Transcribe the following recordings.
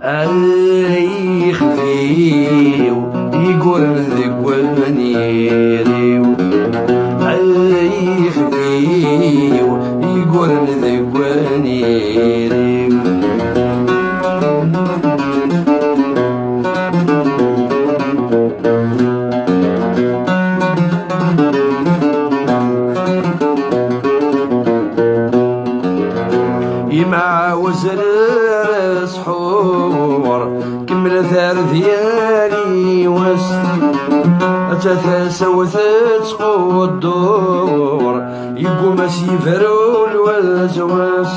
أي خفيو يقول ذقوانيريو، أي خفيو يقول ذقوانيريو. يمع وزر سحور كمل ثار ديالي وسط أتثاسا وتتسقو الدور يقوم سيفرو الوزواس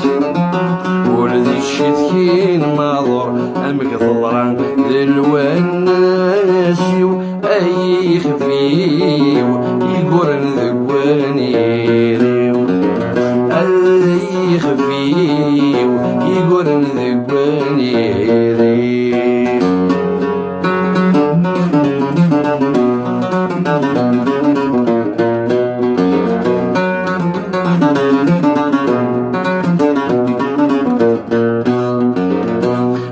ولدي الشتكين ماضور أمك ضران للوناسيو. أي خفيو يقول ذقوانيريو، أي خفيو يقول ذقوانيريو.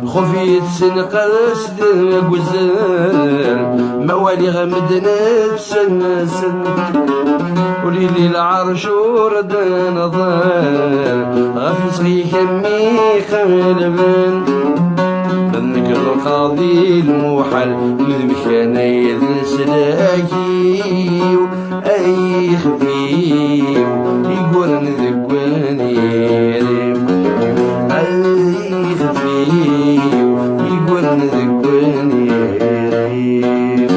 خفيت سنقرس ذاك وزال موالي غمدنا تسنسن وليلي العرش ورد نظال غفي صغي كمي خلبان ذنك القاضي الموحل وذمكانا يذسلاكيو. أي خفيو يقول ذقوانيريو، أي خفيو يقول ذقوانيريو.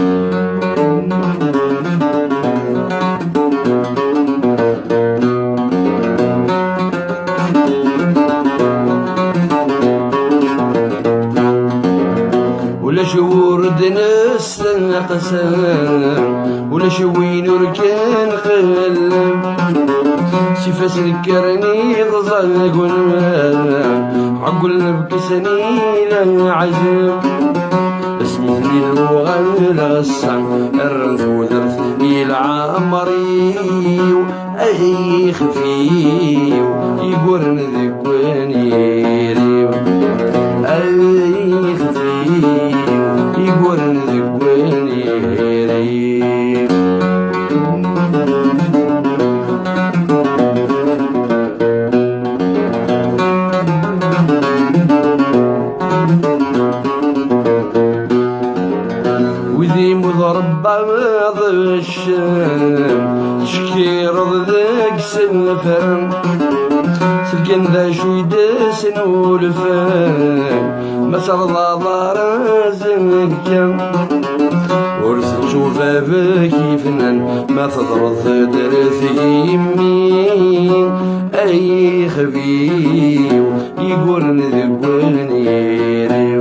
ولا شورد نستنقسم ولا شوين وركان قلم سيفا سنكرني ضزاق والماء عقل بكسني لعزم اسمني اللغة الغسان الرنث ودرث العمريو. أي خفيو يقول ذقوانيريو، أي خفيو يقول ذقوانيريو. وذي مضرب بعض الشام تشكير ذاك سنفرم سلكن ذا شو يدسن ولفان ما ترضى ضارزن كم ورث تشوفها بكيفنان ما تضرث درث يمين. أي خبيو يقول ذقوانيريو،